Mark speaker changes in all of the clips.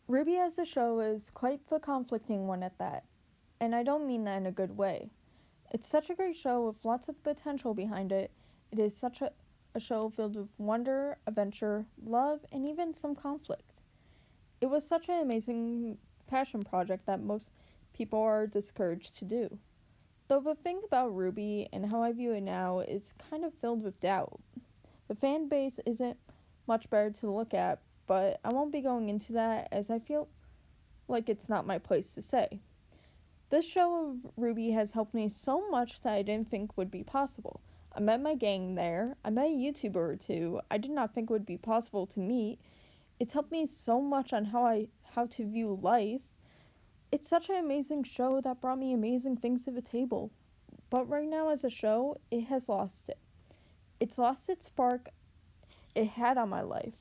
Speaker 1: RWBY as a show is quite the conflicting one at that, and I don't mean that in a good way. It's such a great show with lots of potential behind it. It is such a show filled with wonder, adventure, love, and even some conflict. It was such an amazing passion project that most people are discouraged to do. Though the thing about RWBY and how I view it now is kind of filled with doubt. The fan base isn't much better to look at, but I won't be going into that as I feel like it's not my place to say. This show of RWBY has helped me so much that I didn't think would be possible. I met my gang there. I met a YouTuber or two I did not think would be possible to meet. It's helped me so much on how to view life. It's such an amazing show that brought me amazing things to the table. But right now as a show, it has lost it. It's lost its spark it had on my life.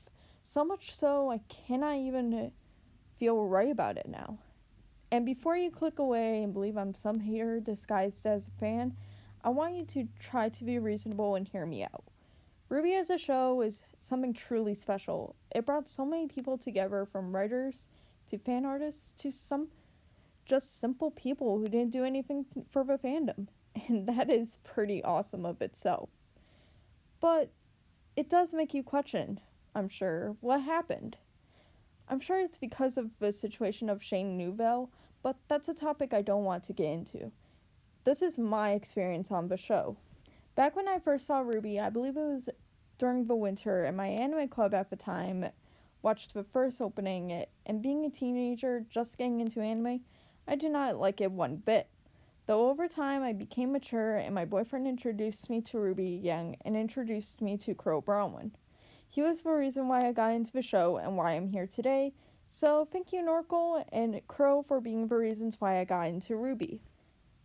Speaker 1: So much so I cannot even feel right about it now. And before you click away and believe I'm some hater disguised as a fan, I want you to try to be reasonable and hear me out. RWBY as a show is something truly special. It brought so many people together, from writers to fan artists to some just simple people who didn't do anything for the fandom. And that is pretty awesome of itself. But it does make you question, I'm sure, what happened. I'm sure it's because of the situation of Shane Newville, but that's a topic I don't want to get into. This is my experience on the show. Back when I first saw RWBY, I believe it was during the winter, and my anime club at the time watched the first opening, and being a teenager just getting into anime, I did not like it one bit. Though over time I became mature and my boyfriend introduced me to RWBY Young and introduced me to Crow Bronwyn. He was the reason why I got into the show and why I'm here today, so thank you Norkel and Crow for being the reasons why I got into RWBY.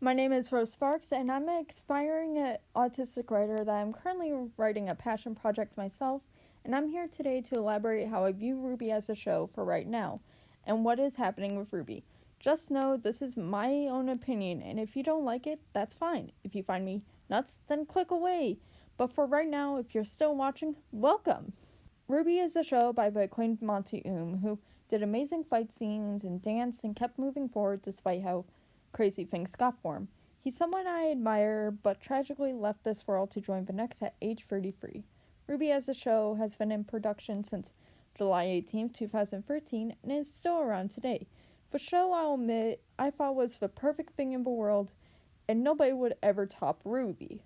Speaker 1: My name is Rose Sparks and I'm an aspiring autistic writer that I'm currently writing a passion project myself, and I'm here today to elaborate how I view RWBY as a show for right now and what is happening with RWBY. Just know this is my own opinion, and if you don't like it, that's fine. If you find me nuts, then click away. But for right now, if you're still watching, welcome! RWBY is a show by the acclaimed Monty who did amazing fight scenes and danced and kept moving forward despite how crazy things got for him. He's someone I admire, but tragically left this world to join the next at age 33. RWBY as a show has been in production since July 18, 2013, and is still around today. The show, I'll admit, I thought was the perfect thing in the world, and nobody would ever top RWBY.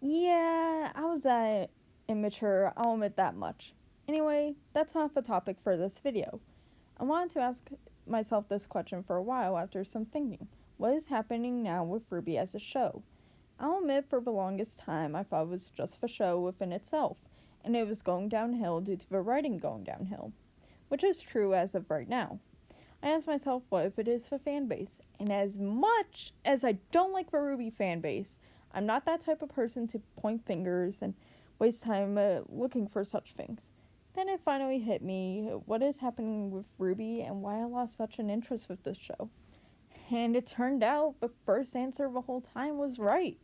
Speaker 1: Yeah, I was that immature, I'll admit that much. Anyway, that's not the topic for this video. I wanted to ask myself this question for a while after some thinking. What is happening now with RWBY as a show? I'll admit for the longest time I thought it was just the show within itself, and it was going downhill due to the writing going downhill, which is true as of right now. I asked myself, what if it is the fan base? And as much as I don't like the RWBY fan base, I'm not that type of person to point fingers and waste time looking for such things. Then it finally hit me what is happening with RWBY and why I lost such an interest with this show. And it turned out the first answer the whole time was right.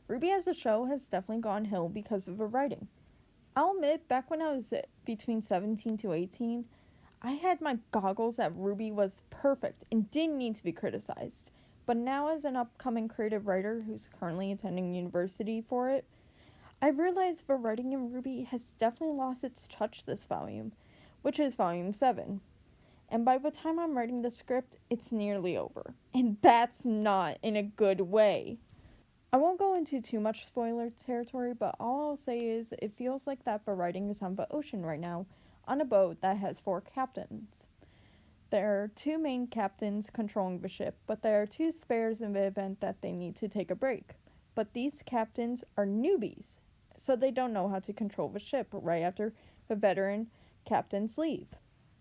Speaker 1: RWBY as a show has definitely gone hill because of the writing. I'll admit, back when I was between 17 to 18, I had my goggles that RWBY was perfect and didn't need to be criticized. But now, as an upcoming creative writer who's currently attending university for it, I've realized the writing in RWBY has definitely lost its touch this volume, which is volume 7. And by the time I'm writing the script, it's nearly over. And that's not in a good way. I won't go into too much spoiler territory, but all I'll say is it feels like that the writing is on the ocean right now, on a boat that has 4 captains. There are 2 main captains controlling the ship, but there are 2 spares in the event that they need to take a break. But these captains are newbies, so they don't know how to control the ship right after the veteran captains leave.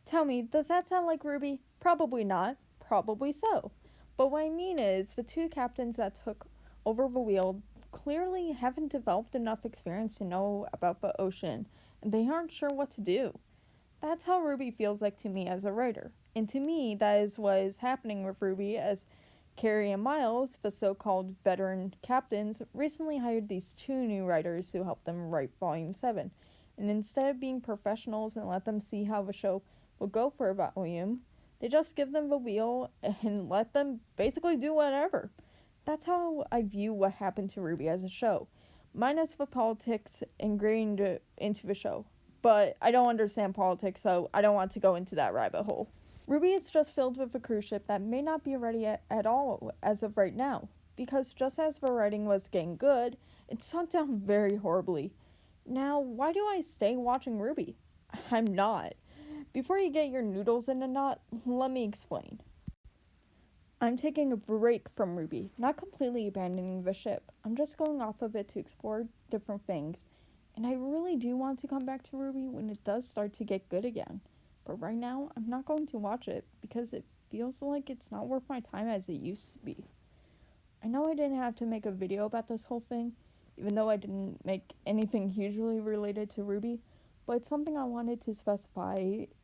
Speaker 1: Tell me, does that sound like RWBY? Probably not, probably so. But what I mean is, the 2 captains that took over the wheel clearly haven't developed enough experience to know about the ocean, and they aren't sure what to do. That's how RWBY feels like to me as a writer. And to me, that is what is happening with RWBY, as Carrie and Miles, the so-called veteran captains, recently hired these 2 new writers who help them write Volume 7. And instead of being professionals and let them see how the show will go for a volume, They just give them the wheel and let them basically do whatever. That's how I view what happened to RWBY as a show, minus the politics ingrained into the show. But I don't understand politics, so I don't want to go into that rabbit hole. RWBY is just filled with a cruise ship that may not be ready at all as of right now, because just as the writing was getting good, it sunk down very horribly. Now, why do I stay watching RWBY? I'm not. Before you get your noodles in a knot, let me explain. I'm taking a break from RWBY, not completely abandoning the ship. I'm just going off of it to explore different things. And I really do want to come back to RWBY when it does start to get good again. But right now, I'm not going to watch it because it feels like it's not worth my time as it used to be. I know I didn't have to make a video about this whole thing, even though I didn't make anything hugely related to RWBY, but it's something I wanted to specify.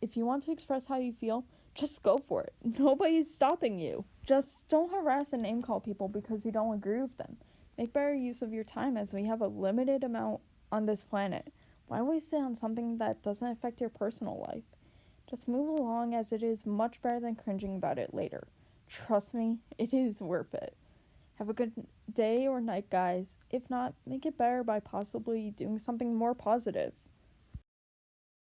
Speaker 1: If you want to express how you feel, just go for it. Nobody's stopping you. Just don't harass and name call people because you don't agree with them. Make better use of your time as we have a limited amount on this planet. Why waste it on something that doesn't affect your personal life? Just move along, as it is much better than cringing about it later. Trust me, it is worth it. Have a good day or night, guys. If not, make it better by possibly doing something more positive.